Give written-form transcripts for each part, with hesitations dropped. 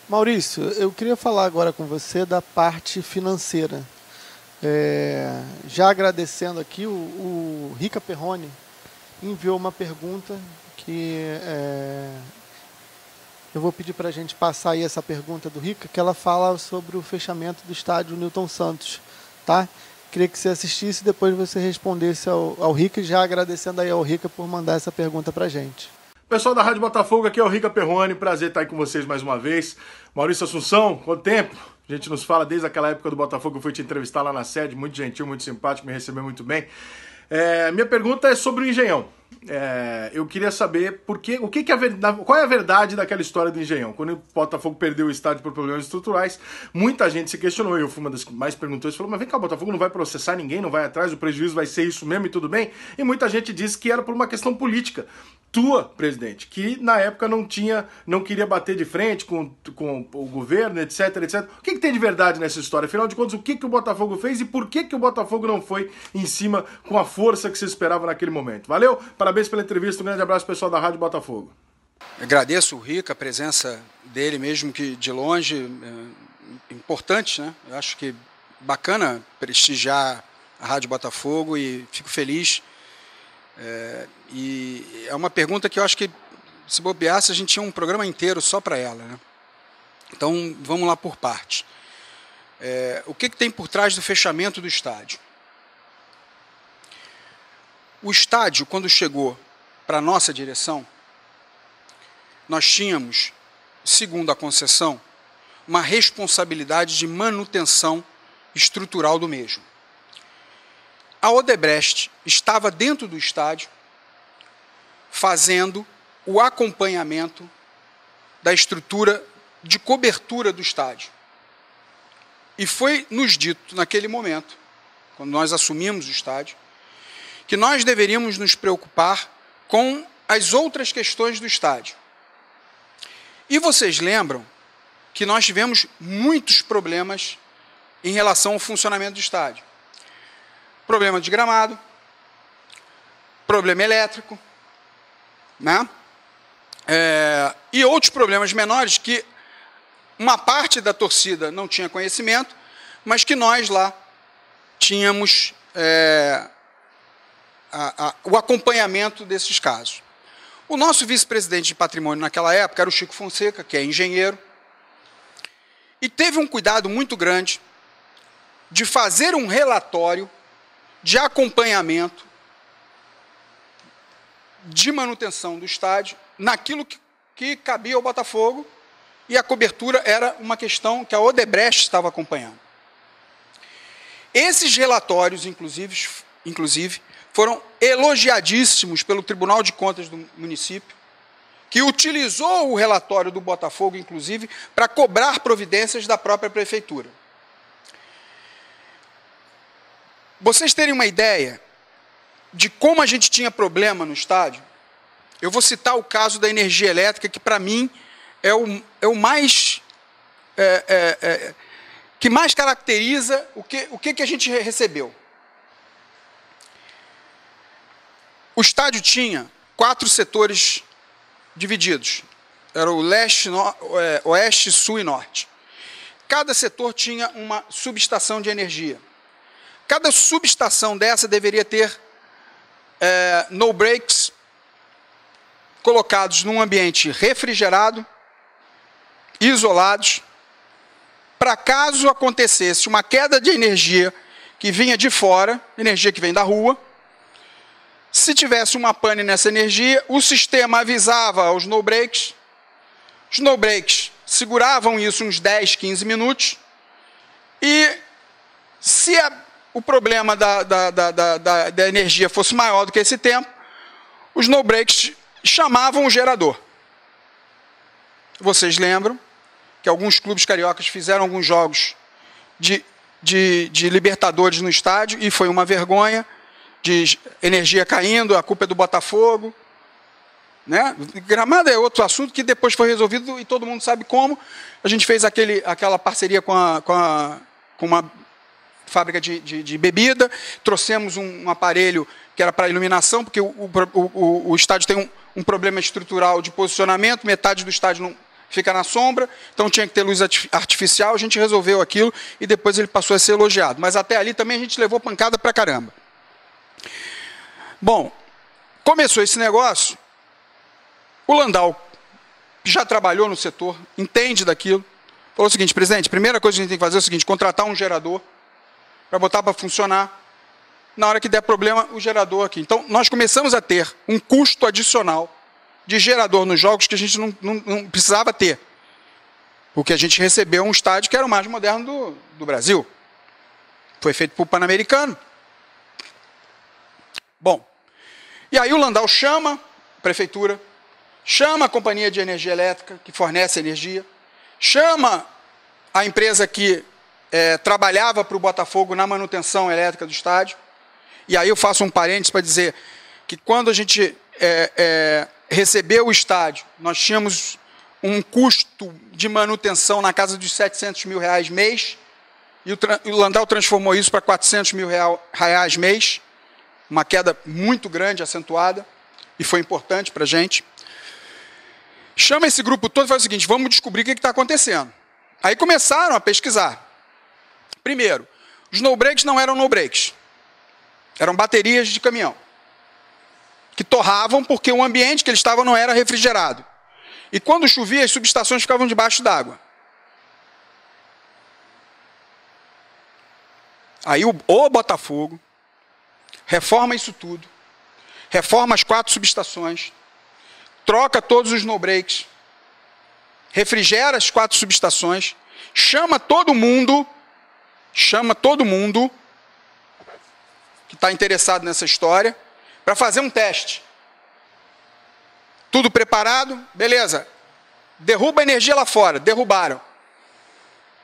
Maurício, eu queria falar agora com você da parte financeira. Já agradecendo aqui, o Rica Perrone enviou uma pergunta que eu vou pedir para a gente passar aí essa pergunta do Rica, que ela fala sobre o fechamento do estádio Newton Santos, tá? Queria que você assistisse e depois você respondesse ao Rica, já agradecendo aí ao Rica por mandar essa pergunta para a gente. Pessoal da Rádio Botafogo, aqui é o Rica Perrone, prazer estar aí com vocês mais uma vez. Maurício Assunção, quanto tempo? A gente nos fala desde aquela época do Botafogo, eu fui te entrevistar lá na sede, muito gentil, muito simpático, me recebeu muito bem. Minha pergunta é sobre o Engenhão. Eu queria saber qual é a verdade daquela história do Engenhão. Quando o Botafogo perdeu o estádio por problemas estruturais, muita gente se questionou, eu fui uma das que mais perguntou, falou, mas vem cá, o Botafogo não vai processar ninguém, não vai atrás, o prejuízo vai ser isso mesmo e tudo bem? E muita gente disse que era por uma questão política. Tua, presidente, que na época não queria bater de frente com o governo, etc, etc. O que tem de verdade nessa história? Afinal de contas, o que o Botafogo fez e por que o Botafogo não foi em cima com a força que se esperava naquele momento? Valeu? Parabéns pela entrevista, um grande abraço pessoal da Rádio Botafogo. Agradeço o Rica, a presença dele mesmo que de longe, importante, né? Eu acho que bacana prestigiar a Rádio Botafogo e fico feliz. E é uma pergunta que eu acho que, se bobeasse, a gente tinha um programa inteiro só para ela, né? Então, vamos lá por parte. O que tem por trás do fechamento do estádio? O estádio, quando chegou para a nossa direção, nós tínhamos, segundo a concessão, uma responsabilidade de manutenção estrutural do mesmo. A Odebrecht estava dentro do estádio fazendo o acompanhamento da estrutura de cobertura do estádio. E foi nos dito naquele momento, quando nós assumimos o estádio, que nós deveríamos nos preocupar com as outras questões do estádio. E vocês lembram que nós tivemos muitos problemas em relação ao funcionamento do estádio. Problema de gramado, problema elétrico, né? E outros problemas menores que uma parte da torcida não tinha conhecimento, mas que nós lá tínhamos o acompanhamento desses casos. O nosso vice-presidente de patrimônio naquela época era o Chico Fonseca, que é engenheiro, e teve um cuidado muito grande de fazer um relatório de acompanhamento, de manutenção do estádio, naquilo que cabia ao Botafogo, e a cobertura era uma questão que a Odebrecht estava acompanhando. Esses relatórios, inclusive, foram elogiadíssimos pelo Tribunal de Contas do município, que utilizou o relatório do Botafogo, inclusive, para cobrar providências da própria prefeitura. Vocês terem uma ideia de como a gente tinha problema no estádio, eu vou citar o caso da energia elétrica, que para mim é o mais que mais caracteriza o que a gente recebeu. O estádio tinha 4 setores divididos. Era o leste, oeste, sul e norte. Cada setor tinha uma subestação de energia. Cada subestação dessa deveria ter no breaks colocados num ambiente refrigerado, isolados, para caso acontecesse uma queda de energia que vinha de fora, energia que vem da rua, se tivesse uma pane nessa energia, o sistema avisava aos no-breaks, os no-breaks seguravam isso uns 10, 15 minutos, e se o problema da energia fosse maior do que esse tempo, os no-breaks chamavam o gerador. Vocês lembram que alguns clubes cariocas fizeram alguns jogos de Libertadores no estádio, e foi uma vergonha, de energia caindo, a culpa é do Botafogo, né? Gramado é outro assunto que depois foi resolvido e todo mundo sabe como. A gente fez aquela parceria com uma fábrica de bebida, trouxemos um aparelho que era para iluminação, porque o estádio tem um problema estrutural de posicionamento, metade do estádio fica na sombra, então tinha que ter luz artificial, a gente resolveu aquilo e depois ele passou a ser elogiado. Mas até ali também a gente levou pancada pra caramba. Bom, começou esse negócio, o Landau, que já trabalhou no setor, entende daquilo, falou o seguinte: presidente, a primeira coisa que a gente tem que fazer é o seguinte, contratar um gerador para botar para funcionar, na hora que der problema, o gerador aqui. Então, nós começamos a ter um custo adicional de gerador nos jogos que a gente não precisava ter. Porque a gente recebeu um estádio que era o mais moderno do Brasil. Foi feito por Pan-Americano. Bom, e aí o Landau chama a prefeitura, chama a companhia de energia elétrica, que fornece energia, chama a empresa que trabalhava para o Botafogo na manutenção elétrica do estádio. E aí eu faço um parênteses para dizer que quando a gente recebeu o estádio, nós tínhamos um custo de manutenção na casa dos R$700 mil mês, e o Landau transformou isso para R$400 mil mês, uma queda muito grande, acentuada, e foi importante para a gente. Chama esse grupo todo e faz o seguinte: vamos descobrir o que está acontecendo. Aí começaram a pesquisar. Primeiro, os no-breaks não eram no-breaks. Eram baterias de caminhão, que torravam porque o ambiente que eles estavam não era refrigerado. E quando chovia, as subestações ficavam debaixo d'água. Aí o Botafogo reforma isso tudo, reforma as 4 subestações, troca todos os no-breaks, refrigera as 4 subestações, chama todo mundo que está interessado nessa história, para fazer um teste. Tudo preparado, beleza. Derruba a energia lá fora, derrubaram.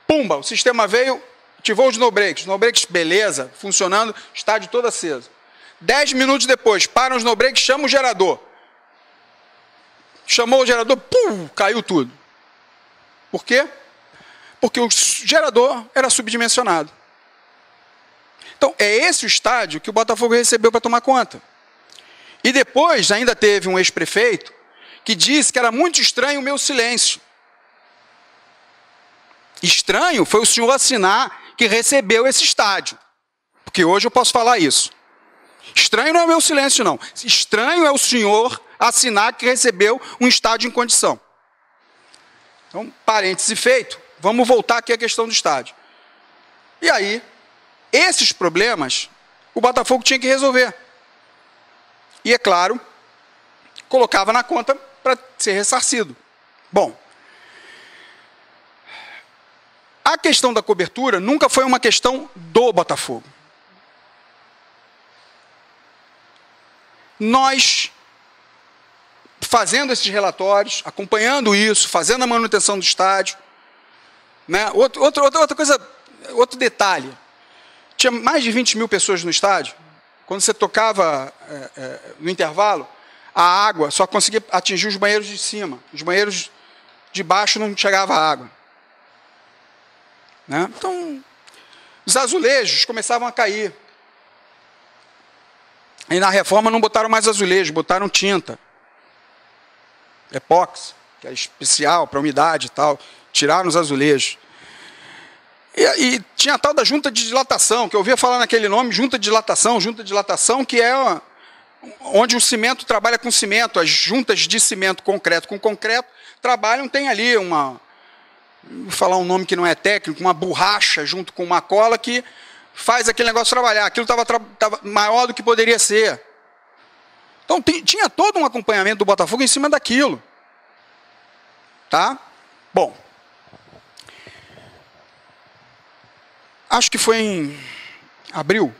Pumba, o sistema veio, ativou os no-breaks. No-breaks, beleza, funcionando, estádio todo aceso. 10 minutos depois, param os no-breaks, chama o gerador. Chamou o gerador, pum, caiu tudo. Por quê? Porque o gerador era subdimensionado. Então, é esse o estádio que o Botafogo recebeu para tomar conta. E depois, ainda teve um ex-prefeito que disse que era muito estranho o meu silêncio. Estranho foi o senhor assinar que recebeu esse estádio. Porque hoje eu posso falar isso. Estranho não é o meu silêncio, não. Estranho é o senhor assinar que recebeu um estádio em condição. Então, parêntese feito, vamos voltar aqui à questão do estádio. E aí, esses problemas, o Botafogo tinha que resolver. E, é claro, colocava na conta para ser ressarcido. Bom, a questão da cobertura nunca foi uma questão do Botafogo. Nós, fazendo esses relatórios, acompanhando isso, fazendo a manutenção do estádio, né? Outra coisa, outro detalhe. Tinha mais de 20 mil pessoas no estádio. Quando você tocava no intervalo, a água só conseguia atingir os banheiros de cima. Os banheiros de baixo não chegava água. Né? Então, os azulejos começavam a cair. E na reforma não botaram mais azulejo, botaram tinta. Epóxi, que é especial para umidade e tal. Tiraram os azulejos. E tinha a tal da junta de dilatação, que eu ouvia falar naquele nome, junta de dilatação, que é onde o cimento trabalha com cimento, as juntas de cimento concreto com concreto trabalham, tem ali vou falar um nome que não é técnico, uma borracha junto com uma cola que faz aquele negócio trabalhar. Aquilo estava maior do que poderia ser. Então tinha todo um acompanhamento do Botafogo em cima daquilo. Tá? Bom. Acho que foi em abril,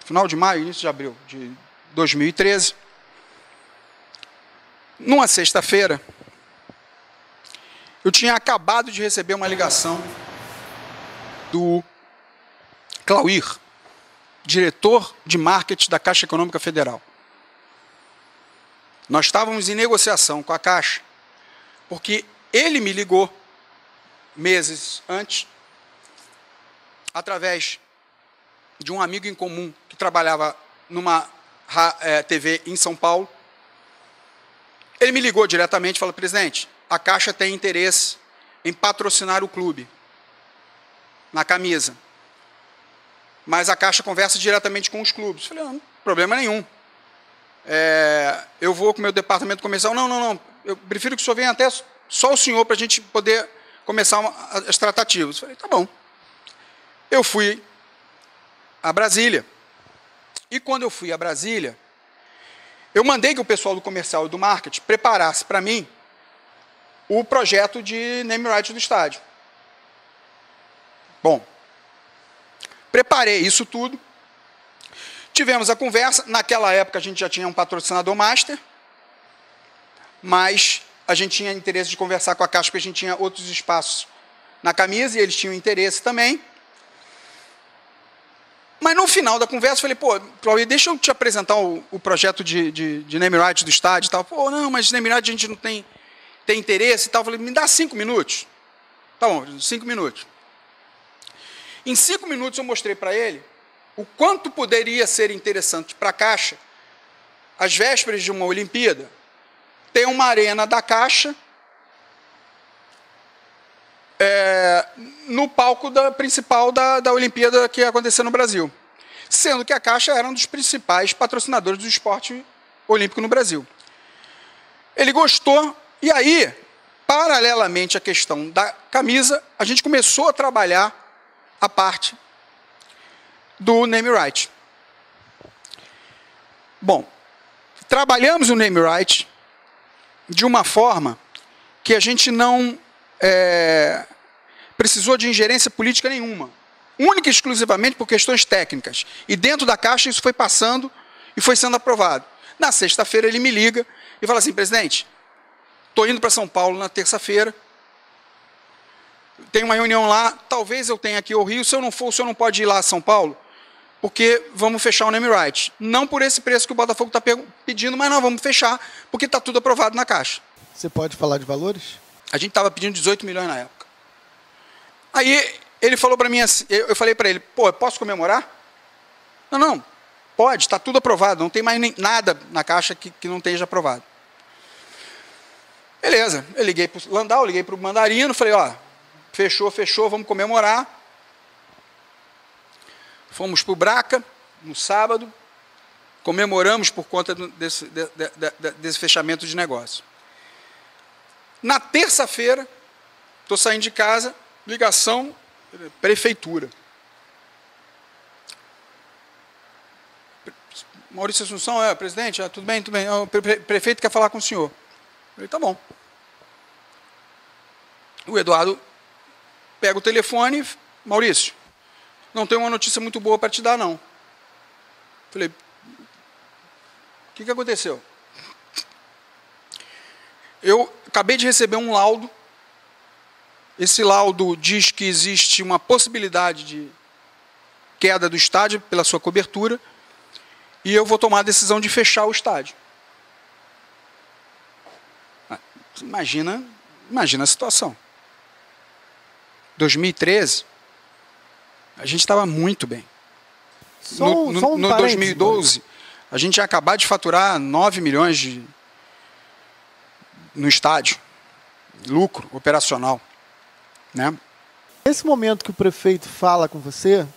final de maio, início de abril de 2013. Numa sexta-feira, eu tinha acabado de receber uma ligação do Clauir, diretor de marketing da Caixa Econômica Federal. Nós estávamos em negociação com a Caixa, porque ele me ligou meses antes, através de um amigo em comum que trabalhava numa TV em São Paulo. Ele me ligou diretamente e falou: presidente, a Caixa tem interesse em patrocinar o clube na camisa. Mas a Caixa conversa diretamente com os clubes. Eu falei, não, problema nenhum. Eu vou com o meu departamento comercial. Não. Eu prefiro que o senhor venha até só o senhor para a gente poder começar as tratativas. Eu falei, tá bom. Eu fui a Brasília. E quando eu fui a Brasília, eu mandei que o pessoal do comercial e do marketing preparasse para mim o projeto de name right do estádio. Bom, preparei isso tudo. Tivemos a conversa. Naquela época a gente já tinha um patrocinador master, mas a gente tinha interesse de conversar com a Caixa, porque a gente tinha outros espaços na camisa e eles tinham interesse também. Mas no final da conversa eu falei, pô, Claudio, deixa eu te apresentar o projeto de name right do estádio e tal. Pô, não, mas name right a gente não tem interesse e tal. Eu falei, me dá 5 minutos. Tá bom, 5 minutos. Em 5 minutos eu mostrei para ele o quanto poderia ser interessante para a Caixa, às vésperas de uma Olimpíada, ter uma arena da Caixa no palco principal da Olimpíada que ia acontecer no Brasil. Sendo que a Caixa era um dos principais patrocinadores do esporte olímpico no Brasil. Ele gostou, e aí, paralelamente à questão da camisa, a gente começou a trabalhar a parte do name right. Bom, trabalhamos o name right de uma forma que a gente não precisou de ingerência política nenhuma, única e exclusivamente por questões técnicas. E dentro da Caixa isso foi passando e foi sendo aprovado. Na sexta-feira ele me liga e fala assim, presidente, estou indo para São Paulo na terça-feira, tem uma reunião lá, talvez eu tenha aqui ao Rio, se eu não for, o senhor não pode ir lá a São Paulo, porque vamos fechar o name right. Não por esse preço que o Botafogo está pedindo, mas não, vamos fechar, porque está tudo aprovado na Caixa. Você pode falar de valores? A gente estava pedindo 18 milhões na época. Aí ele falou para mim assim, eu falei para ele, pô, posso comemorar? Não, pode, está tudo aprovado, não tem mais nada na Caixa que não esteja aprovado. Beleza, eu liguei para o Landau, liguei para o Mandarino, falei, ó, fechou, vamos comemorar. Fomos para o Braca, no sábado, comemoramos por conta desse fechamento de negócio. Na terça-feira, estou saindo de casa, ligação, prefeitura. Maurício Assunção, presidente, tudo bem, o prefeito quer falar com o senhor. Eu falei, tá bom. O Eduardo pega o telefone, Maurício, não tenho uma notícia muito boa para te dar, não. Falei, o que aconteceu? Eu acabei de receber um laudo. Esse laudo diz que existe uma possibilidade de queda do estádio pela sua cobertura e eu vou tomar a decisão de fechar o estádio. Imagina a situação. 2013, a gente estava muito bem. No 2012, a gente ia acabar de faturar 9 milhões no estádio. Lucro operacional. Né? Nesse momento que o prefeito fala com você,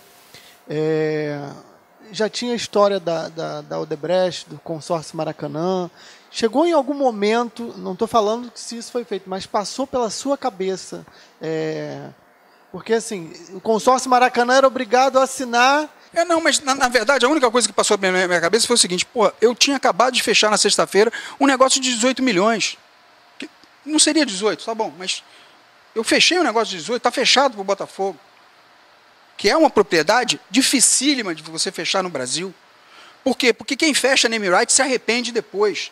já tinha a história da Odebrecht, do consórcio Maracanã. Chegou em algum momento, não estou falando se isso foi feito, mas passou pela sua cabeça. Porque assim, o consórcio Maracanã era obrigado a assinar. Não, mas na verdade a única coisa que passou pela minha cabeça foi o seguinte, pô, eu tinha acabado de fechar na sexta-feira um negócio de 18 milhões. Que não seria 18, tá bom, mas eu fechei um negócio de 18, está fechado para o Botafogo. Que é uma propriedade dificílima de você fechar no Brasil. Por quê? Porque quem fecha name right se arrepende depois.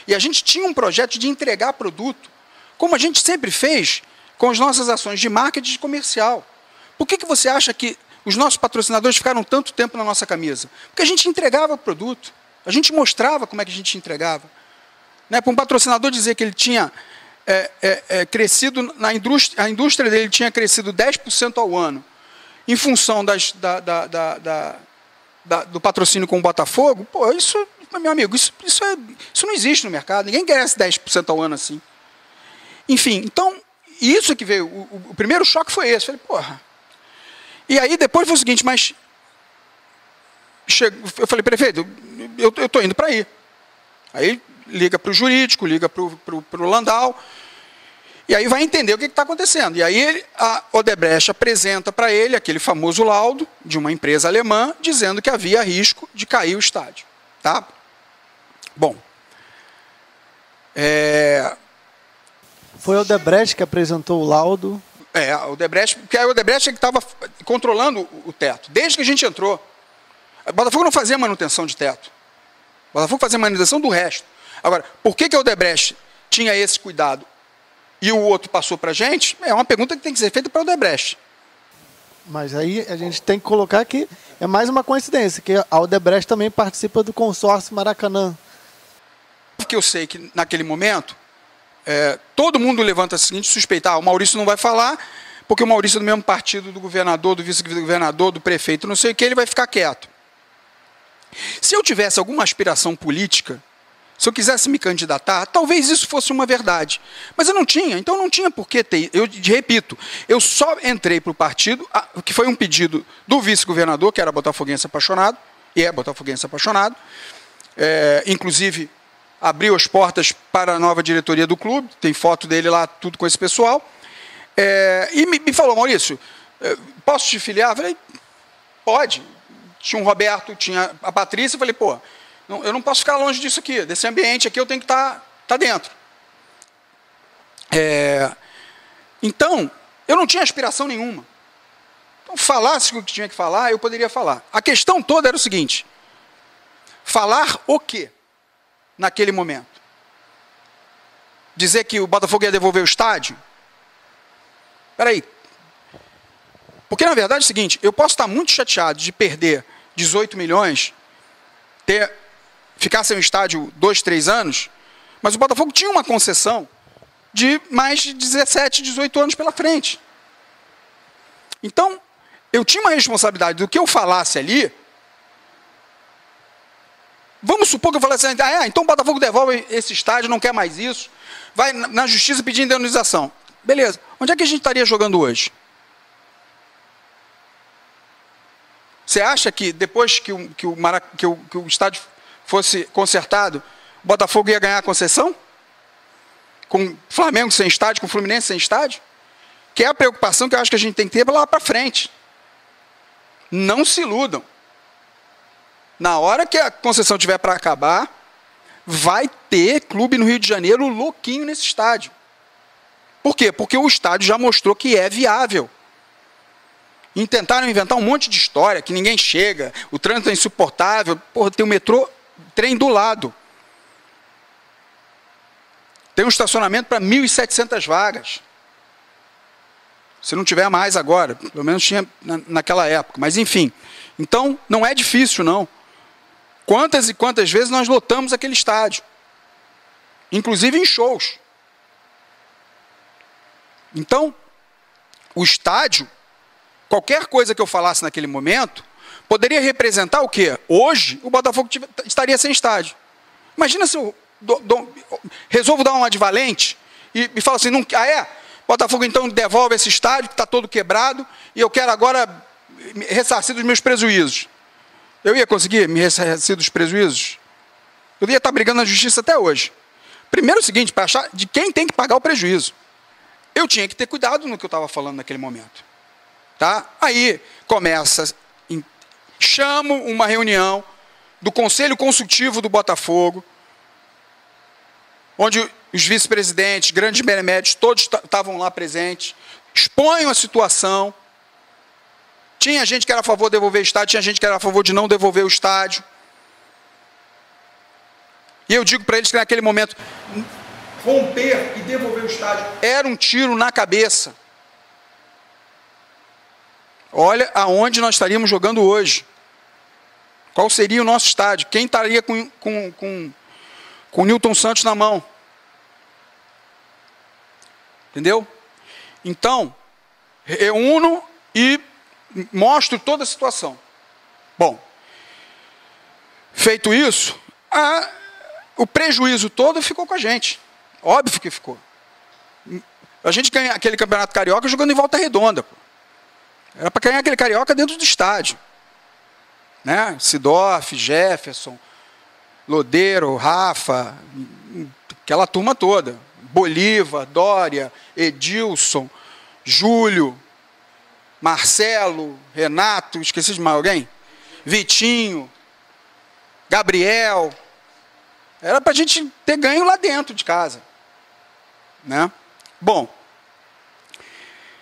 E a gente tinha um projeto de entregar produto, como a gente sempre fez com as nossas ações de marketing comercial. Por que você acha que os nossos patrocinadores ficaram tanto tempo na nossa camisa? Porque a gente entregava produto, a gente mostrava como é que a gente entregava. Né? Para um patrocinador dizer que ele tinha crescido, a indústria dele tinha crescido 10% ao ano, em função do patrocínio com o Botafogo, pô, isso, meu amigo, isso não existe no mercado, ninguém cresce 10% ao ano assim. Enfim, então, isso que veio, o primeiro choque foi esse. Falei, porra. E aí depois foi o seguinte, mas... eu falei, prefeito, eu estou indo para aí. Aí liga para o jurídico, liga para o Landau, e aí vai entender o que está acontecendo. E aí a Odebrecht apresenta para ele aquele famoso laudo de uma empresa alemã, dizendo que havia risco de cair o estádio. Tá? Bom. Foi a Odebrecht que apresentou o laudo? A Odebrecht, porque a Odebrecht é que estava controlando o teto, desde que a gente entrou. O Botafogo não fazia manutenção de teto. O Botafogo fazia manutenção do resto. Agora, por que a Odebrecht tinha esse cuidado e o outro passou para a gente? É uma pergunta que tem que ser feita para a Odebrecht. Mas aí a gente tem que colocar que é mais uma coincidência, que a Odebrecht também participa do consórcio Maracanã. Porque eu sei que naquele momento, todo mundo levanta a seguinte suspeitar, o Maurício não vai falar, porque o Maurício é do mesmo partido do governador, do vice-governador, do prefeito, não sei o que, ele vai ficar quieto. Se eu tivesse alguma aspiração política, se eu quisesse me candidatar, talvez isso fosse uma verdade. Mas eu não tinha, então não tinha por que ter. Eu repito, eu só entrei para o partido, que foi um pedido do vice-governador, que era botafoguense apaixonado, e é botafoguense apaixonado, inclusive abriu as portas para a nova diretoria do clube, tem foto dele lá, tudo com esse pessoal, e me falou, Maurício, posso te filiar? Eu falei, pode. Tinha o Roberto, tinha a Patrícia, eu falei, pô, eu não posso ficar longe disso aqui, desse ambiente aqui, eu tenho que estar dentro. Então, eu não tinha aspiração nenhuma. Então, falasse o que tinha que falar, eu poderia falar. A questão toda era o seguinte, falar o quê naquele momento? Dizer que o Botafogo ia devolver o estádio? Espera aí. Porque, na verdade, é o seguinte, eu posso estar muito chateado de perder 18 milhões, ficar sem o estádio 2, 3 anos, mas o Botafogo tinha uma concessão de mais de 17, 18 anos pela frente. Então, eu tinha uma responsabilidade do que eu falasse ali. Vamos supor que eu falasse assim, então o Botafogo devolve esse estádio, não quer mais isso, vai na justiça pedir indenização. Beleza, onde é que a gente estaria jogando hoje? Você acha que depois que o estádio fosse consertado, o Botafogo ia ganhar a concessão? Com o Flamengo sem estádio, com o Fluminense sem estádio? Que é a preocupação que eu acho que a gente tem que ter lá para frente. Não se iludam. Na hora que a concessão tiver para acabar, vai ter clube no Rio de Janeiro louquinho nesse estádio. Por quê? Porque o estádio já mostrou que é viável. E tentaram inventar um monte de história, que ninguém chega, o trânsito é insuportável, porra, tem o metrô, trem do lado. Tem um estacionamento para 1.700 vagas. Se não tiver mais agora, pelo menos tinha naquela época, mas enfim. Então, não é difícil, não. Quantas e quantas vezes nós lotamos aquele estádio? Inclusive em shows. Então, o estádio, qualquer coisa que eu falasse naquele momento, poderia representar o quê? Hoje, o Botafogo estaria sem estádio. Imagina se eu resolvo dar uma de valente e falo assim, Botafogo então devolve esse estádio que está todo quebrado e eu quero agora ressarcir dos meus prejuízos. Eu ia conseguir me ressarcir dos prejuízos? Eu ia estar brigando na justiça até hoje. Primeiro é o seguinte, para achar de quem tem que pagar o prejuízo. Eu tinha que ter cuidado no que eu estava falando naquele momento. Tá? Aí começa, chamo uma reunião do Conselho Consultivo do Botafogo, onde os vice-presidentes, grandes beneméritos, todos estavam lá presentes, exponham a situação. Tinha gente que era a favor de devolver o estádio, tinha gente que era a favor de não devolver o estádio. E eu digo para eles que naquele momento, romper e devolver o estádio era um tiro na cabeça. Olha aonde nós estaríamos jogando hoje. Qual seria o nosso estádio? Quem estaria com o Newton Santos na mão? Entendeu? Então, reúno e mostro toda a situação. Bom, feito isso, o prejuízo todo ficou com a gente. Óbvio que ficou. A gente ganha aquele campeonato carioca jogando em Volta Redonda. Pô. Era para ganhar aquele carioca dentro do estádio. Né? Sidorf, Jefferson, Lodeiro, Rafa, aquela turma toda. Bolívar, Dória, Edilson, Júlio, Marcelo, Renato, esqueci de mais alguém? Vitinho, Gabriel. Era para a gente ter ganho lá dentro de casa. Né? Bom,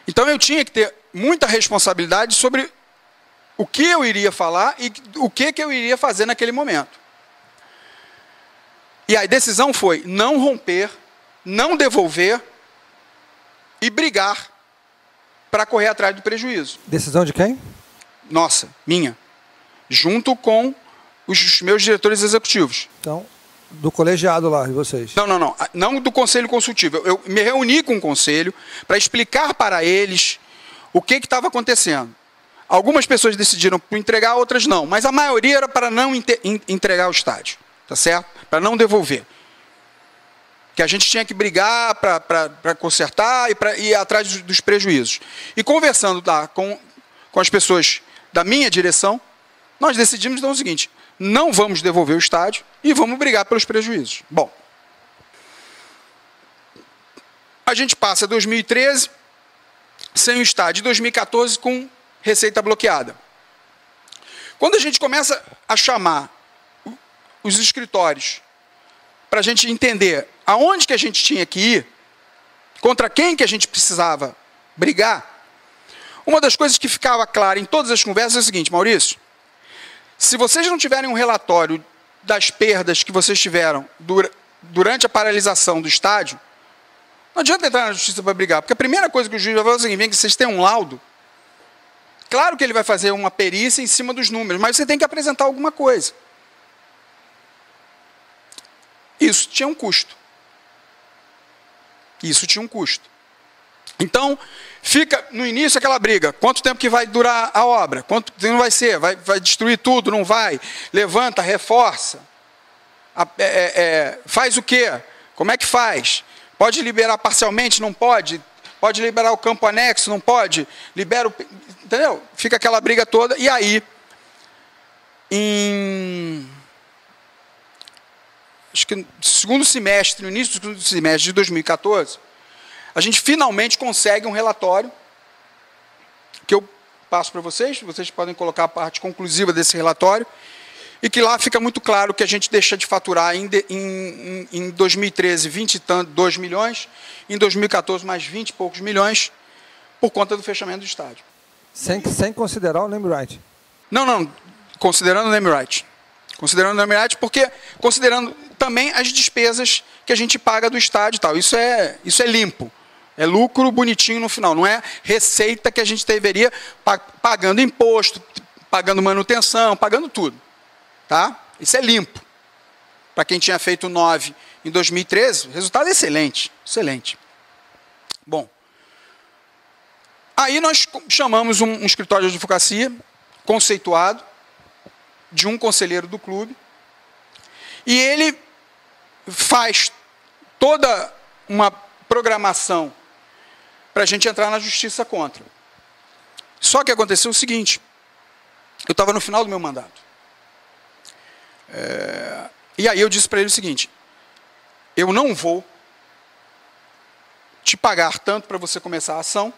então eu tinha que ter muita responsabilidade sobre o que eu iria falar e o que eu iria fazer naquele momento. E a decisão foi não romper, não devolver e brigar para correr atrás do prejuízo. Decisão de quem? Nossa, minha. Junto com os meus diretores executivos. Então, do colegiado lá, e vocês? Não. Não do conselho consultivo. Eu me reuni com o conselho para explicar para eles o que estava acontecendo. Algumas pessoas decidiram por entregar, outras não. Mas a maioria era para não entregar o estádio. Tá certo? Para não devolver. Que a gente tinha que brigar para consertar e para ir atrás dos prejuízos. E conversando lá com as pessoas da minha direção, nós decidimos então o seguinte: não vamos devolver o estádio e vamos brigar pelos prejuízos. Bom, a gente passa 2013 sem o estádio, 2014 com receita bloqueada. Quando a gente começa a chamar os escritórios para a gente entender aonde que a gente tinha que ir, contra quem que a gente precisava brigar, uma das coisas que ficava clara em todas as conversas é o seguinte: Maurício, se vocês não tiverem um relatório das perdas que vocês tiveram durante a paralisação do estádio, não adianta entrar na justiça para brigar, porque a primeira coisa que o juiz vai fazer é o seguinte: vem que vocês têm um laudo. Claro que ele vai fazer uma perícia em cima dos números, mas você tem que apresentar alguma coisa. Isso tinha um custo. Então, fica no início aquela briga. Quanto tempo que vai durar a obra? Quanto tempo vai ser? Vai destruir tudo? Não vai? Levanta, reforça. Faz o quê? Como é que faz? Pode liberar parcialmente? Não pode? Pode liberar o campo anexo? Não pode? Libera o... Entendeu? Fica aquela briga toda. E aí, acho que no segundo semestre, no início do segundo semestre de 2014, a gente finalmente consegue um relatório que eu passo para vocês podem colocar a parte conclusiva desse relatório, e que lá fica muito claro que a gente deixa de faturar em 2013 22 milhões, em 2014 mais 20 e poucos milhões, por conta do fechamento do estádio. Sem considerar o name right? Não, considerando o name right. Considerando o name right, porque considerando também as despesas que a gente paga do estádio e tal. Isso é limpo. É lucro bonitinho no final. Não é receita que a gente deveria pagando imposto, pagando manutenção, pagando tudo. Tá? Isso é limpo. Para quem tinha feito 9 em 2013, o resultado é excelente. Excelente. Bom. Aí nós chamamos um escritório de advocacia conceituado, de um conselheiro do clube, e ele faz toda uma programação para a gente entrar na justiça contra. Só que aconteceu o seguinte: eu estava no final do meu mandato. E aí eu disse para ele o seguinte: eu não vou te pagar tanto para você começar a ação,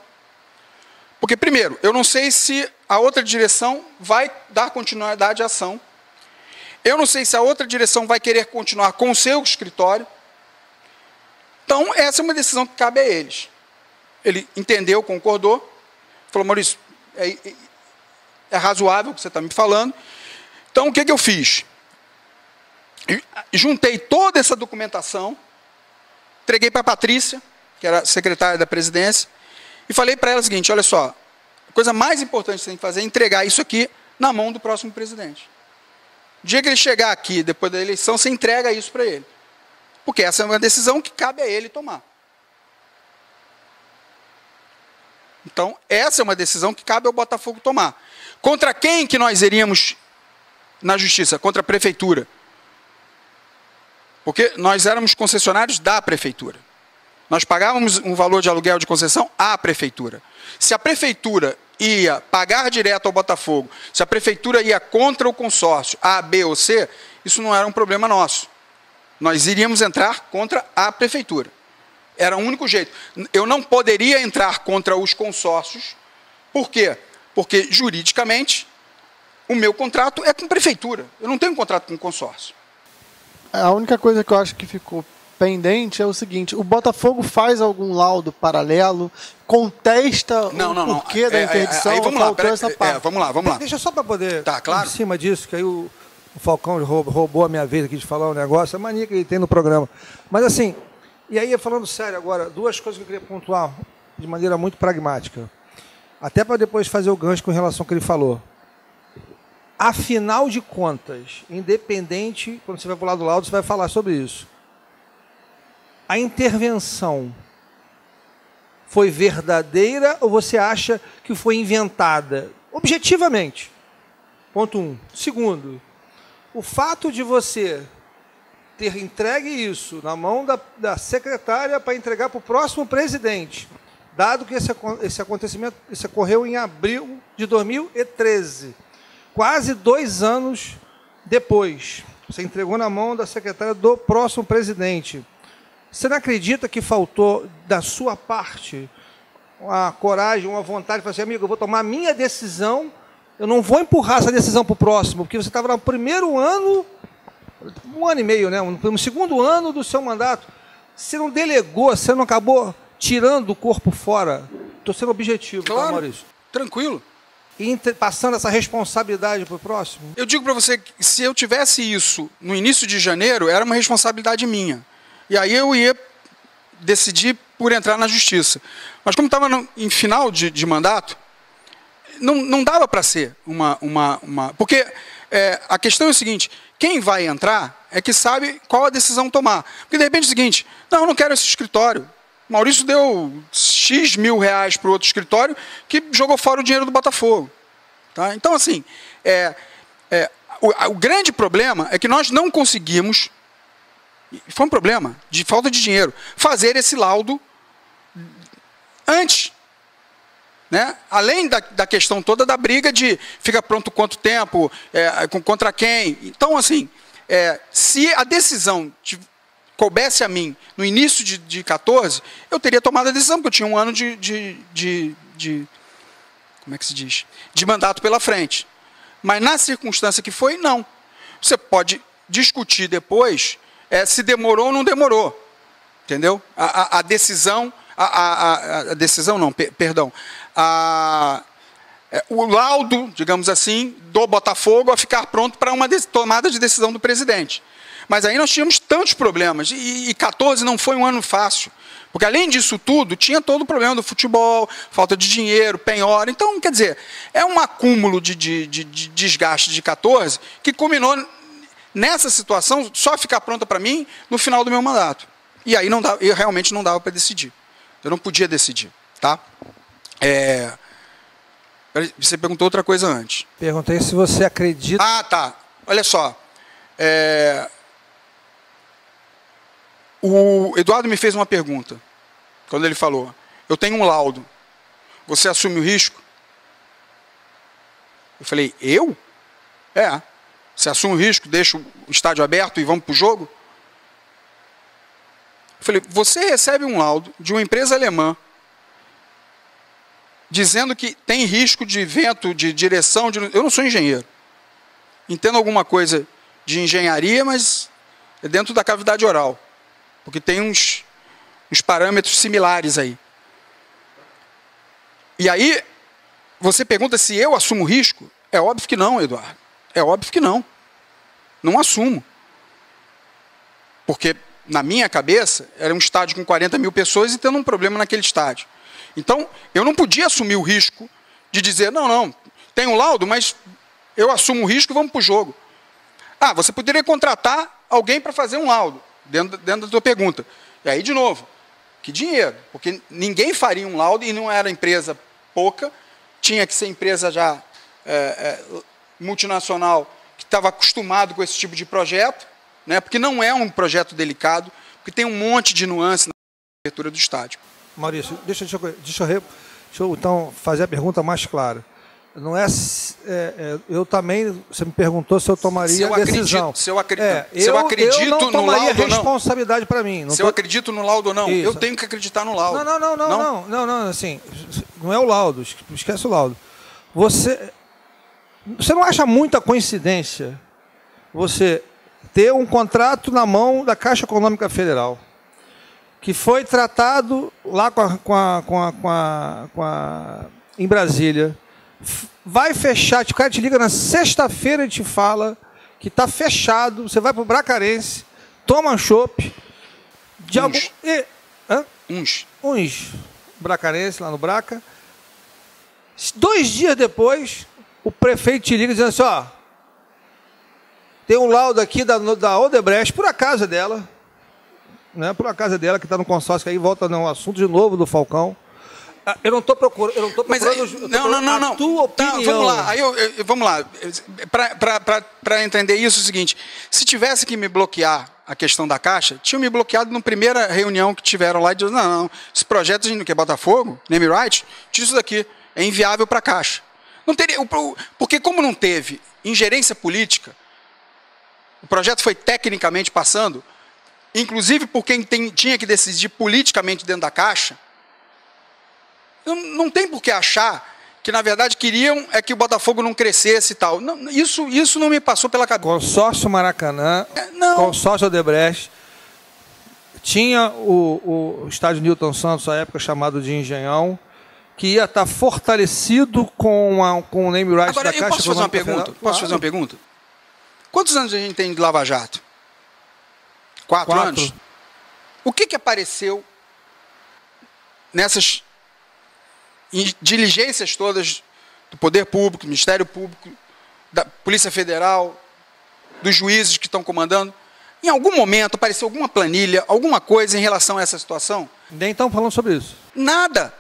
porque, primeiro, eu não sei se a outra direção vai dar continuidade à ação. Eu não sei se a outra direção vai querer continuar com o seu escritório. Então, essa é uma decisão que cabe a eles. Ele entendeu, concordou, falou: Maurício, é razoável o que você está me falando. Então, o que eu fiz? Juntei toda essa documentação, entreguei para a Patrícia, que era secretária da presidência, e falei para ela o seguinte: olha só, a coisa mais importante que você tem que fazer é entregar isso aqui na mão do próximo presidente. O dia que ele chegar aqui, depois da eleição, você entrega isso para ele. Porque essa é uma decisão que cabe a ele tomar. Então, essa é uma decisão que cabe ao Botafogo tomar. Contra quem que nós iríamos na justiça? Contra a prefeitura. Porque nós éramos concessionários da prefeitura. Nós pagávamos um valor de aluguel de concessão à prefeitura. Se a prefeitura ia pagar direto ao Botafogo, se a prefeitura ia contra o consórcio A, B ou C, isso não era um problema nosso. Nós iríamos entrar contra a prefeitura. Era o único jeito. Eu não poderia entrar contra os consórcios. Por quê? Porque, juridicamente, o meu contrato é com a prefeitura. Eu não tenho um contrato com o consórcio. A única coisa que eu acho que ficou pendente é o seguinte: o Botafogo faz algum laudo paralelo, contesta o porquê da interdição, aí vamos faltou lá, essa parte. Vamos lá. Deixa só para poder, tá, claro. em cima disso, que aí o Falcão roubou a minha vez aqui de falar um negócio, a mania que ele tem no programa. Mas assim, e aí falando sério agora, duas coisas que eu queria pontuar de maneira muito pragmática. Até para depois fazer o gancho com relação ao que ele falou. Afinal de contas, independente, quando você vai para o lado do laudo, você vai falar sobre isso. A intervenção foi verdadeira ou você acha que foi inventada? Objetivamente. Ponto 1. Segundo, o fato de você ter entregue isso na mão da secretária para entregar para o próximo presidente, dado que esse acontecimento ocorreu em abril de 2013, quase 2 anos depois, você entregou na mão da secretária do próximo presidente. Você não acredita que faltou, da sua parte, uma coragem, uma vontade de falar assim: amigo, eu vou tomar a minha decisão, eu não vou empurrar essa decisão para o próximo, porque você estava no primeiro ano, 1 ano e meio, né? No segundo ano do seu mandato, você não delegou, você não acabou tirando o corpo fora? Estou sendo objetivo, claro, tá, Maurício? Tranquilo. E passando essa responsabilidade para o próximo? Eu digo para você que se eu tivesse isso no início de janeiro, era uma responsabilidade minha. E aí eu ia decidir por entrar na justiça. Mas como estava em final de mandato, não dava para ser uma... Porque a questão é o seguinte: quem vai entrar é que sabe qual a decisão tomar. Porque de repente é o seguinte: não, eu não quero esse escritório. Maurício deu X mil reais para o outro escritório que jogou fora o dinheiro do Botafogo. Tá? Então, assim, o grande problema é que nós não conseguimos, foi um problema de falta de dinheiro, fazer esse laudo antes. Né? Além da questão toda da briga de fica pronto quanto tempo, contra quem. Então, assim, se a decisão coubesse a mim no início de 14, eu teria tomado a decisão, porque eu tinha 1 ano como é que se diz? De mandato pela frente. Mas na circunstância que foi, não. Você pode discutir depois se demorou ou não demorou. Entendeu? A decisão... A decisão não, perdão. O laudo, digamos assim, do Botafogo a ficar pronto para uma tomada de decisão do presidente. Mas aí nós tínhamos tantos problemas. E 14 não foi um ano fácil. Porque, além disso tudo, tinha todo o problema do futebol, falta de dinheiro, penhora. Então, quer dizer, é um acúmulo de desgaste de 14 que culminou nessa situação só ficar pronta para mim no final do meu mandato. E aí eu realmente não dava para decidir. Eu não podia decidir. Tá? Você perguntou outra coisa antes. Perguntei se você acredita... Ah, tá. Olha só. O Eduardo me fez uma pergunta, quando ele falou: eu tenho um laudo, você assume o risco? Eu falei: eu? Você assume o risco, deixa o estádio aberto e vamos para o jogo? Eu falei: você recebe um laudo de uma empresa alemã dizendo que tem risco de vento, de direção, eu não sou engenheiro. Entendo alguma coisa de engenharia, mas é dentro da cavidade oral. Porque tem uns parâmetros similares aí. E aí, você pergunta se eu assumo risco? É óbvio que não, Eduardo. É óbvio que não. Não assumo. Porque, na minha cabeça, era um estádio com 40 mil pessoas e tendo um problema naquele estádio. Então, eu não podia assumir o risco de dizer: não, tem um laudo, mas eu assumo o risco e vamos para o jogo. Você poderia contratar alguém para fazer um laudo. Dentro da tua pergunta. E aí, de novo, que dinheiro? Porque ninguém faria um laudo e não era empresa pouca, tinha que ser empresa já multinacional, que estava acostumado com esse tipo de projeto, né? Porque não é um projeto delicado, porque tem um monte de nuances. abertura do estádio. Maurício, deixa eu então fazer a pergunta mais clara. Não é, eu também, você me perguntou se eu tomaria decisão. Se eu acredito eu não no tomaria laudo ou não. responsabilidade para mim. Se eu acredito no laudo ou não, Isso. eu tenho que acreditar no laudo. Não, assim, não é o laudo, esquece o laudo. Você não acha muita coincidência você ter um contrato na mão da Caixa Econômica Federal, que foi tratado lá em Brasília, vai fechar, o cara te liga na sexta-feira e te fala que está fechado, você vai para o Bracarense, toma um chopp, uns Bracarense lá no Braca. 2 dias depois, o prefeito te liga dizendo assim, ó, tem um laudo aqui da Odebrecht, por acaso é dela, né? Por acaso é dela, que está no consórcio, que aí volta no assunto de novo do Falcão. Eu não estou procurando, a tua opinião. Vamos lá, vamos lá. Para entender isso, é o seguinte, se tivesse que me bloquear a questão da Caixa, tinham me bloqueado na primeira reunião que tiveram lá, e disseram, não, esse projeto que é Botafogo, name right, tira isso daqui, é inviável para a Caixa. Não teria, porque como não teve ingerência política, o projeto foi tecnicamente passando, inclusive por quem tinha que decidir politicamente dentro da Caixa, não tem por que achar que, na verdade, queriam que o Botafogo não crescesse e tal. Não, isso não me passou pela cabeça. Consórcio Maracanã, consórcio Odebrecht, tinha o estádio Newton Santos, à época chamado de Engenhão, que ia estar fortalecido com o name rights da Caixa. Posso fazer uma pergunta? Posso fazer uma pergunta? Quantos anos a gente tem de Lava Jato? 4 anos? O que apareceu nessas diligências todas do Poder Público, do Ministério Público, da Polícia Federal, dos juízes que estão comandando? Em algum momento apareceu alguma planilha, alguma coisa em relação a essa situação? Nem estão falando sobre isso. Nada.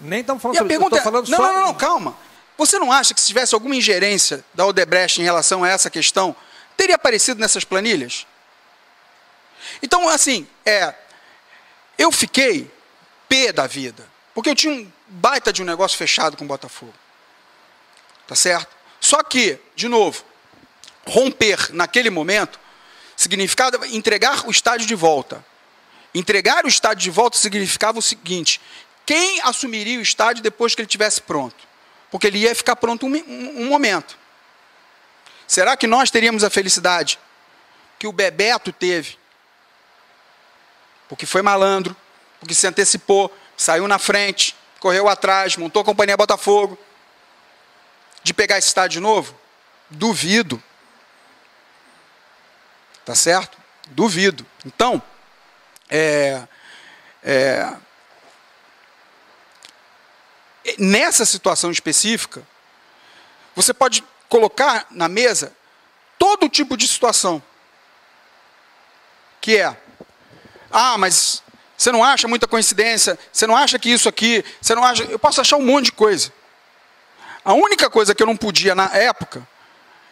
Nem estão falando sobre isso. Não, calma. Você não acha que se tivesse alguma ingerência da Odebrecht em relação a essa questão, teria aparecido nessas planilhas? Então, assim, eu fiquei pé da vida, porque eu tinha um baita de um negócio fechado com o Botafogo. Tá certo? Só que, de novo, romper naquele momento significava entregar o estádio de volta. Entregar o estádio de volta significava o seguinte: quem assumiria o estádio depois que ele estivesse pronto? Porque ele ia ficar pronto um momento. Será que nós teríamos a felicidade que o Bebeto teve? Porque foi malandro, porque se antecipou, saiu na frente, correu atrás, montou a Companhia Botafogo. De pegar esse estádio de novo? Duvido. Tá certo? Duvido. Então, nessa situação específica, você pode colocar na mesa todo tipo de situação. Que mas você não acha muita coincidência, você não acha que isso aqui, você não acha... Eu posso achar um monte de coisa. A única coisa que eu não podia na época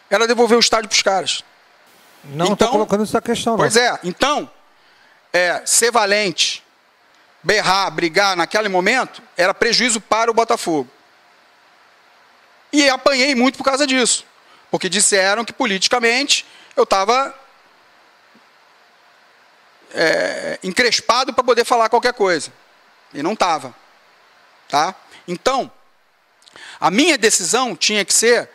era devolver o estádio para os caras. Não estou colocando essa questão, não. Pois então, ser valente, berrar, brigar naquele momento, era prejuízo para o Botafogo. E apanhei muito por causa disso. Porque disseram que politicamente eu estava encrespado para poder falar qualquer coisa. E não estava. Tá? Então, a minha decisão tinha que ser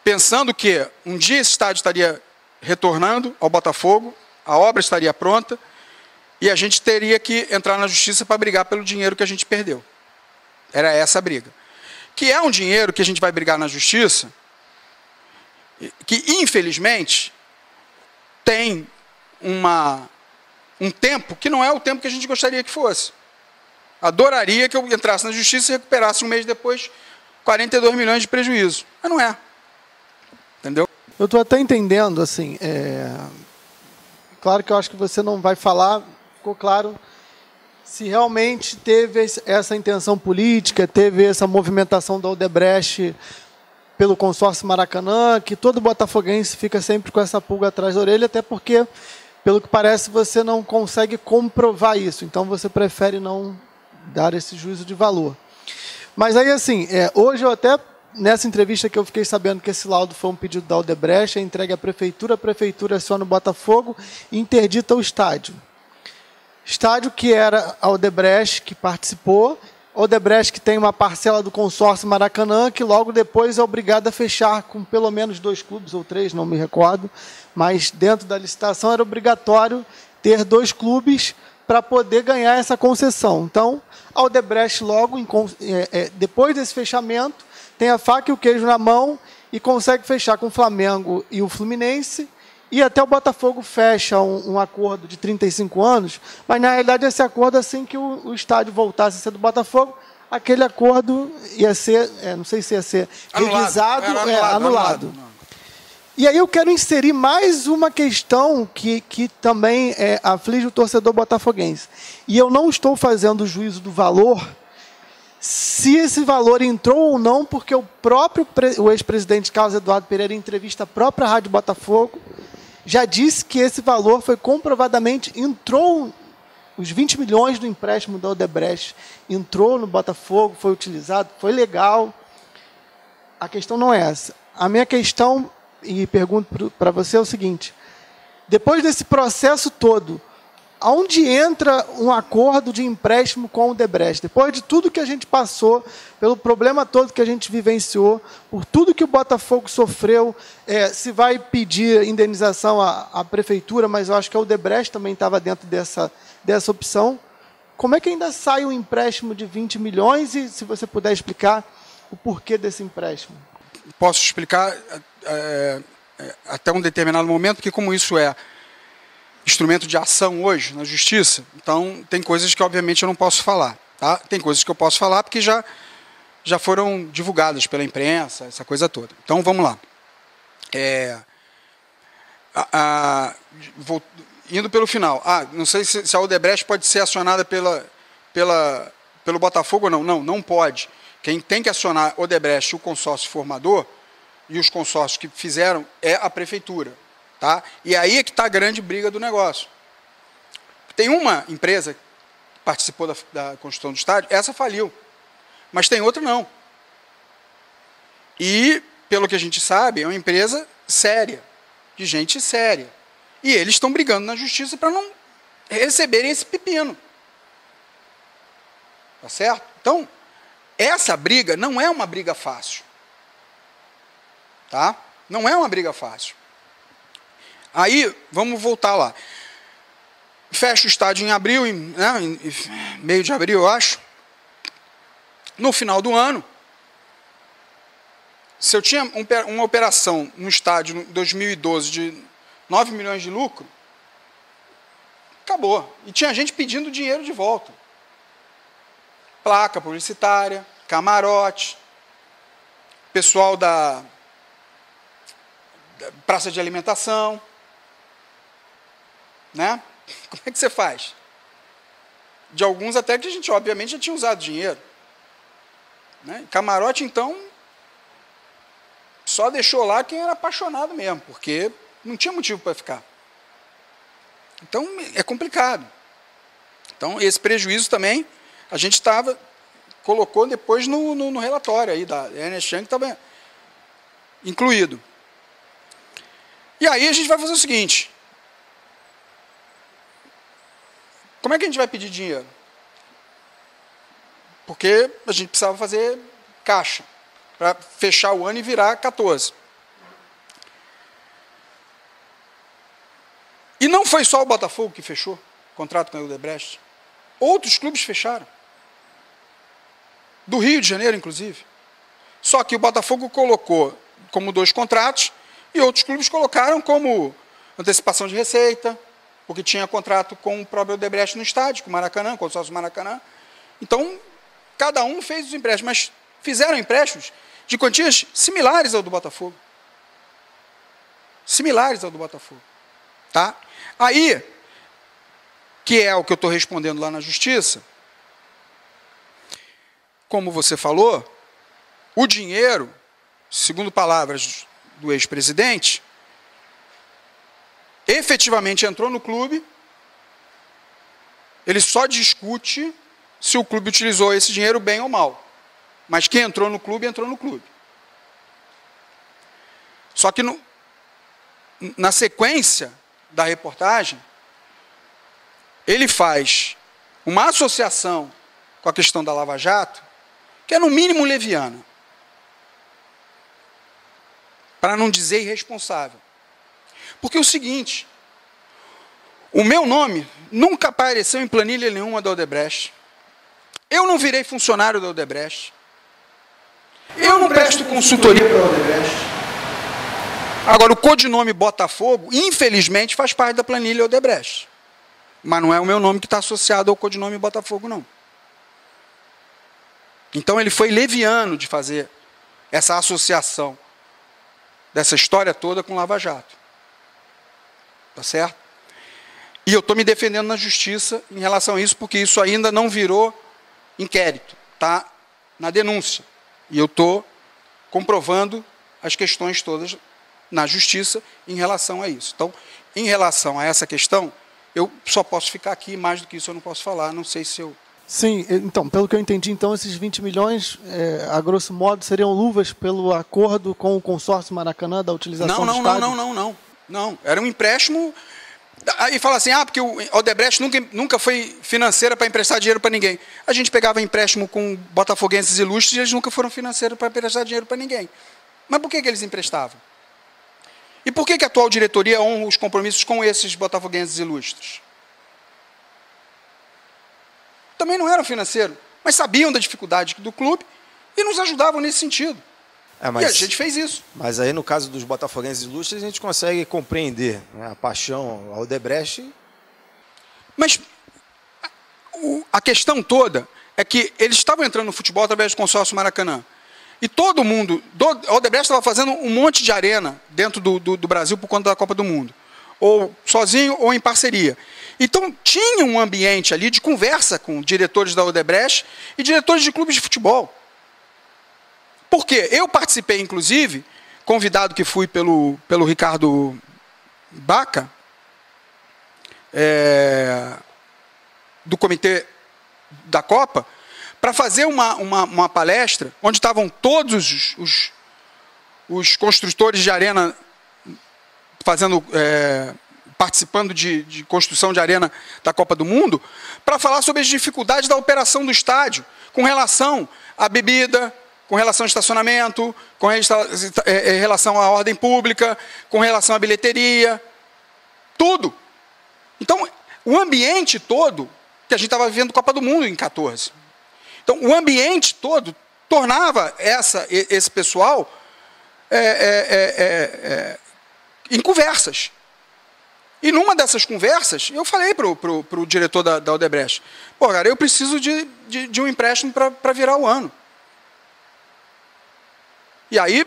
pensando que um dia esse estádio estaria retornando ao Botafogo, a obra estaria pronta, e a gente teria que entrar na justiça para brigar pelo dinheiro que a gente perdeu. Era essa a briga. Que é um dinheiro que a gente vai brigar na justiça, que infelizmente tem um tempo que não é o tempo que a gente gostaria que fosse. Adoraria que eu entrasse na justiça e recuperasse um mês depois 42 milhões de prejuízo. Mas não é. Entendeu? Eu estou até entendendo, assim, claro que eu acho que você não vai falar, ficou claro, se realmente teve essa intenção política, teve essa movimentação da Odebrecht pelo consórcio Maracanã, que todo botafoguense fica sempre com essa pulga atrás da orelha, até porque pelo que parece, você não consegue comprovar isso. Então, você prefere não dar esse juízo de valor. Mas aí, assim, hoje eu até, nessa entrevista que eu fiquei sabendo que esse laudo foi um pedido da Odebrecht, é entregue à prefeitura, a prefeitura aciona o Botafogo e interdita o estádio. Estádio que era a Odebrecht que participou, Odebrecht que tem uma parcela do consórcio Maracanã, que logo depois é obrigada a fechar com pelo menos 2 clubes, ou 3, não me recordo, mas dentro da licitação era obrigatório ter 2 clubes para poder ganhar essa concessão. Então, a Odebrecht logo, depois desse fechamento, tem a faca e o queijo na mão e consegue fechar com o Flamengo e o Fluminense, e até o Botafogo fecha um acordo de 35 anos, mas na realidade esse acordo, assim que o estádio voltasse a ser do Botafogo, aquele acordo ia ser, não sei se ia ser revisado, anulado. E aí eu quero inserir mais uma questão que também aflige o torcedor botafoguense. E eu não estou fazendo juízo do valor, se esse valor entrou ou não, porque o ex-presidente Carlos Eduardo Pereira, em entrevista à própria Rádio Botafogo, já disse que esse valor foi comprovadamente, entrou, os 20 milhões do empréstimo da Odebrecht, entrou no Botafogo, foi utilizado, foi legal. A questão não é essa. A minha questão, e pergunto para você, é o seguinte: depois desse processo todo, aonde entra um acordo de empréstimo com a Odebrecht? Depois de tudo que a gente passou, pelo problema todo que a gente vivenciou, por tudo que o Botafogo sofreu, se vai pedir indenização à prefeitura, mas eu acho que a Odebrecht também estava dentro dessa opção. Como é que ainda sai um empréstimo de 20 milhões e, se você puder explicar o porquê desse empréstimo? Posso explicar até um determinado momento, porque como isso é instrumento de ação hoje na justiça, então tem coisas que obviamente eu não posso falar, tá? Tem coisas que eu posso falar porque já foram divulgadas pela imprensa, essa coisa toda. Então vamos lá. Indo pelo final. Não sei se a Odebrecht pode ser acionada pelo Botafogo ou não. Não pode. Quem tem que acionar a Odebrecht, o consórcio formador e os consórcios que fizeram é a prefeitura. Tá? E aí é que está a grande briga do negócio. Tem uma empresa que participou da construção do estádio, essa faliu, mas tem outra não. E, pelo que a gente sabe, é uma empresa séria, de gente séria. E eles estão brigando na justiça para não receberem esse pepino. Tá certo? Então, essa briga não é uma briga fácil. Tá? Não é uma briga fácil. Aí, vamos voltar lá. Fecha o estádio em abril, meio de abril, eu acho. No final do ano, se eu tinha uma operação no estádio em 2012 de 9 milhões de lucro, acabou. E tinha gente pedindo dinheiro de volta. Placa publicitária, camarote, pessoal da praça de alimentação. Né? Como é que você faz? De alguns até que a gente, obviamente, já tinha usado dinheiro. Né? Camarote, então, só deixou lá quem era apaixonado mesmo, porque não tinha motivo para ficar. Então, é complicado. Então, esse prejuízo também, a gente colocou depois no relatório aí da Ernst Young, que estava incluído. E aí a gente vai fazer o seguinte: como é que a gente vai pedir dinheiro? Porque a gente precisava fazer caixa para fechar o ano e virar 14. E não foi só o Botafogo que fechou o contrato com a Odebrecht. Outros clubes fecharam. Do Rio de Janeiro, inclusive. Só que o Botafogo colocou como 2 contratos e outros clubes colocaram como antecipação de receita, porque tinha contrato com o próprio Odebrecht no estádio, com o Maracanã, com o consórcio Maracanã. Então, cada um fez os empréstimos, mas fizeram empréstimos de quantias similares ao do Botafogo. Similares ao do Botafogo. Tá? Aí, que é o que eu estou respondendo lá na Justiça, como você falou, o dinheiro, segundo palavras do ex-presidente, efetivamente entrou no clube, ele só discute se o clube utilizou esse dinheiro bem ou mal. Mas quem entrou no clube, entrou no clube. Só que na sequência da reportagem, ele faz uma associação com a questão da Lava Jato, que é no mínimo leviana, para não dizer irresponsável. Porque é o seguinte, o meu nome nunca apareceu em planilha nenhuma da Odebrecht. Eu não virei funcionário da Odebrecht. Eu não presto consultoria para a Odebrecht. Agora, o codinome Botafogo, infelizmente, faz parte da planilha Odebrecht. Mas não é o meu nome que está associado ao codinome Botafogo, não. Então, ele foi leviano de fazer essa associação dessa história toda com Lava Jato. Tá certo? E eu estou me defendendo na justiça em relação a isso, porque isso ainda não virou inquérito. Está na denúncia. E eu estou comprovando as questões todas na justiça em relação a isso. Então, em relação a essa questão, eu só posso ficar aqui, mais do que isso eu não posso falar, não sei se eu... Sim, então, pelo que eu entendi, então, esses 20 milhões, a grosso modo, seriam luvas pelo acordo com o consórcio Maracanã da utilização do estádio? Não, era um empréstimo... Aí fala assim, porque o Odebrecht nunca foi financeira para emprestar dinheiro para ninguém. A gente pegava empréstimo com botafoguenses ilustres e eles nunca foram financeiros para emprestar dinheiro para ninguém. Mas por que eles emprestavam? E por que a atual diretoria honra os compromissos com esses botafoguenses ilustres? Também não eram financeiros, mas sabiam da dificuldade do clube e nos ajudavam nesse sentido. E a gente fez isso. Mas aí, no caso dos botafoguenses ilustres, a gente consegue compreender, né, a paixão ao Odebrecht. Mas a questão toda é que eles estavam entrando no futebol através do consórcio Maracanã. E todo mundo... A Odebrecht estava fazendo um monte de arena dentro do Brasil por conta da Copa do Mundo. Ou sozinho ou em parceria. Então, tinha um ambiente ali de conversa com diretores da Odebrecht e diretores de clubes de futebol. Por quê? Eu participei, inclusive, convidado que fui pelo Ricardo Baca, do comitê da Copa, para fazer uma palestra onde estavam todos os construtores de arena participando de construção de arena da Copa do Mundo, para falar sobre as dificuldades da operação do estádio, com relação à bebida, com relação ao estacionamento, com relação à ordem pública, com relação à bilheteria, tudo. Então, o ambiente todo, que a gente estava vivendo Copa do Mundo em 14. Então, o ambiente todo tornava esse pessoal em conversas. E numa dessas conversas, eu falei para o diretor da Odebrecht, cara, eu preciso de um empréstimo para virar o ano. E aí,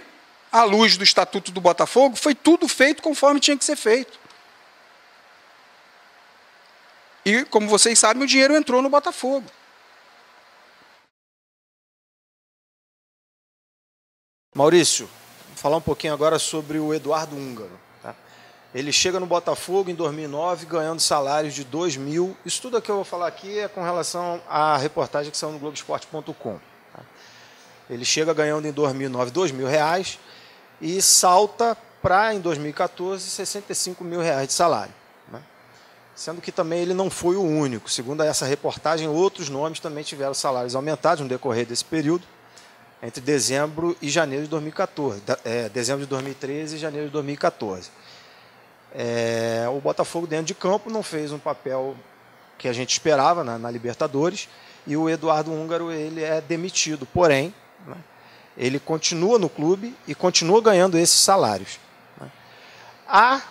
à luz do Estatuto do Botafogo, foi tudo feito conforme tinha que ser feito. E, como vocês sabem, o dinheiro entrou no Botafogo. Maurício, vou falar um pouquinho agora sobre o Eduardo Húngaro. Tá? Ele chega no Botafogo em 2009, ganhando salários de 2 mil. Isso tudo que eu vou falar aqui é com relação à reportagem que saiu no Globoesporte.com. Ele chega ganhando em 2009 R$2.000 e salta para, em 2014, R$65.000 de salário. Né? Sendo que também ele não foi o único. Segundo essa reportagem, outros nomes também tiveram salários aumentados no decorrer desse período, entre dezembro e janeiro de 2014. Dezembro de 2013 e janeiro de 2014. O Botafogo, dentro de campo, não fez um papel que a gente esperava na Libertadores, e o Eduardo Húngaro ele é demitido. Porém, né, ele continua no clube e continua ganhando esses salários. Né. Há,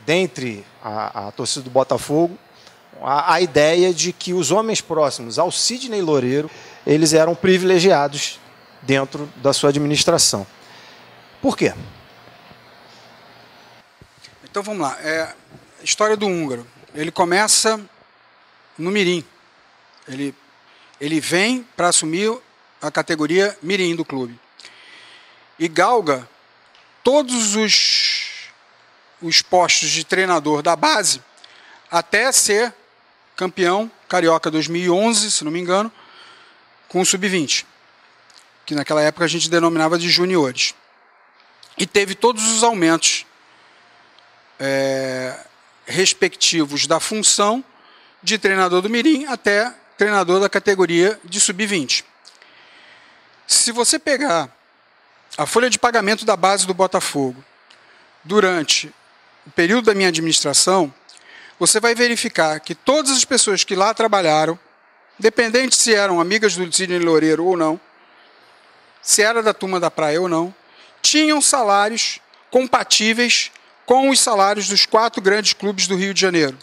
dentre a torcida do Botafogo, a ideia de que os homens próximos ao Sidney Loureiro, eles eram privilegiados dentro da sua administração. Por quê? Então vamos lá. A história do Húngaro. Ele começa no Mirim. Ele vem para assumir a categoria Mirim do clube. E galga todos os postos de treinador da base até ser campeão carioca 2011, se não me engano, com o sub-20, que naquela época a gente denominava de juniores. E teve todos os aumentos respectivos da função de treinador do mirim até treinador da categoria de sub-20. Se você pegar a folha de pagamento da base do Botafogo durante o período da minha administração, você vai verificar que todas as pessoas que lá trabalharam, independente se eram amigas do Sidney Loureiro ou não, se era da turma da praia ou não, tinham salários compatíveis com os salários dos 4 grandes clubes do Rio de Janeiro.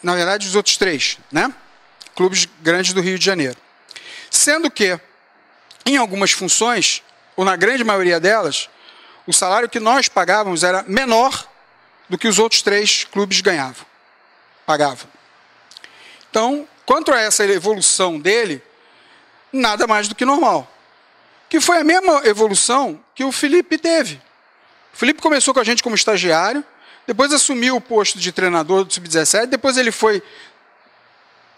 Na verdade, os outros 3, né? Clubes grandes do Rio de Janeiro. Sendo que, em algumas funções, ou na grande maioria delas, o salário que nós pagávamos era menor do que os outros 3 clubes pagavam. Então, quanto a essa evolução dele, nada mais do que normal. Que foi a mesma evolução que o Felipe teve. O Felipe começou com a gente como estagiário, depois assumiu o posto de treinador do Sub-17, depois ele foi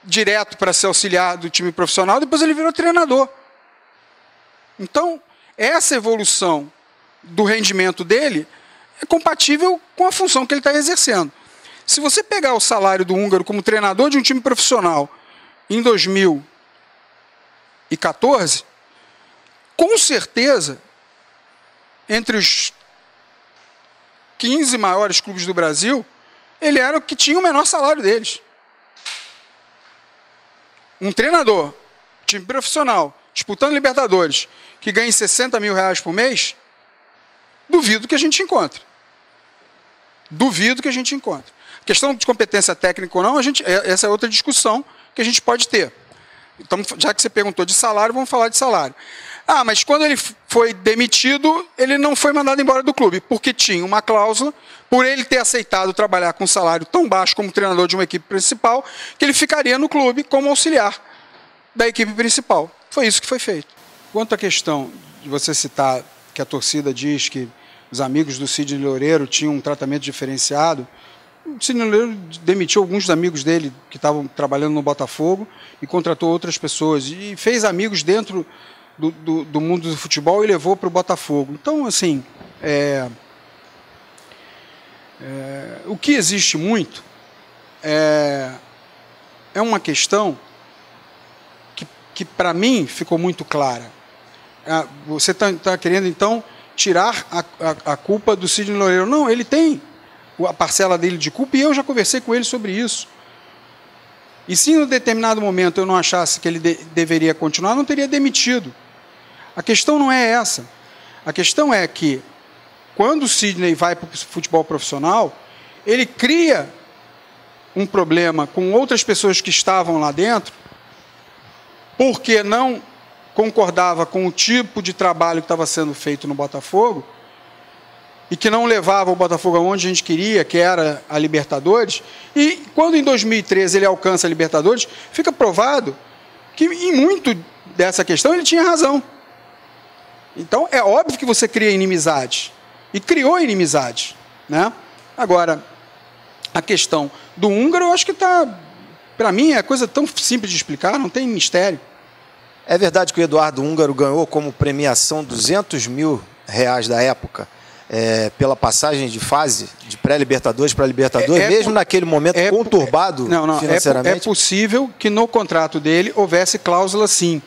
direto para ser auxiliar do time profissional, depois ele virou treinador. Então, essa evolução do rendimento dele é compatível com a função que ele está exercendo. Se você pegar o salário do húngaro como treinador de um time profissional em 2014, com certeza, entre os 15 maiores clubes do Brasil, ele era o que tinha o menor salário deles. Um treinador, time profissional, disputando Libertadores, que ganha 60 mil reais por mês, duvido que a gente encontre. Duvido que a gente encontre. Questão de competência técnica ou não, essa é outra discussão que a gente pode ter. Então, já que você perguntou de salário, vamos falar de salário. Ah, mas quando ele foi demitido, ele não foi mandado embora do clube, porque tinha uma cláusula, por ele ter aceitado trabalhar com um salário tão baixo como treinador de uma equipe principal, que ele ficaria no clube como auxiliar da equipe principal. Foi isso que foi feito. Quanto à questão de você citar que a torcida diz que os amigos do Sidney Loureiro tinham um tratamento diferenciado, o Sidney Loureiro demitiu alguns amigos dele que estavam trabalhando no Botafogo e contratou outras pessoas. E fez amigos dentro do mundo do futebol e levou para o Botafogo. Então, assim, o que existe muito é uma questão que para mim ficou muito clara. Você está querendo, então, tirar a culpa do Sidney Loureiro. Não, ele tem a parcela dele de culpa e eu já conversei com ele sobre isso. E se em determinado momento eu não achasse que ele deveria continuar, não teria demitido. A questão não é essa. A questão é que, quando o Sidney vai para o futebol profissional, ele cria um problema com outras pessoas que estavam lá dentro, porque não concordava com o tipo de trabalho que estava sendo feito no Botafogo, e que não levava o Botafogo aonde a gente queria, que era a Libertadores, e quando em 2013 ele alcança a Libertadores, fica provado que em muito dessa questão ele tinha razão. Então é óbvio que você cria inimizade, e criou inimizade, né? Agora, a questão do húngaro, eu acho que para mim é coisa tão simples de explicar, não tem mistério. É verdade que o Eduardo Húngaro ganhou como premiação R$200 mil da época, pela passagem de fase de pré-Libertadores para Libertadores, mesmo naquele momento conturbado financeiramente? É possível que no contrato dele houvesse cláusula sim.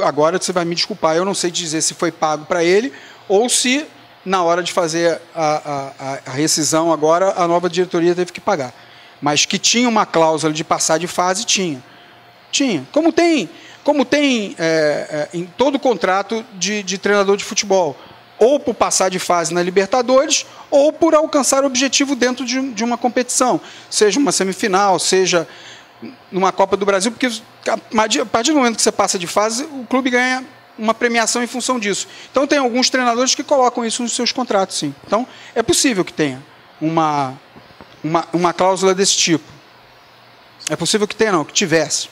Agora você vai me desculpar, eu não sei dizer se foi pago para ele ou se na hora de fazer a rescisão agora a nova diretoria teve que pagar. Mas que tinha uma cláusula de passar de fase, tinha. Como tem em todo contrato de treinador de futebol, ou por passar de fase na Libertadores, ou por alcançar o objetivo dentro de uma competição, seja uma semifinal, seja numa Copa do Brasil, porque a partir do momento que você passa de fase, o clube ganha uma premiação em função disso. Então tem alguns treinadores que colocam isso nos seus contratos, sim. Então é possível que tenha uma cláusula desse tipo. É possível que tenha, não, que tivesse.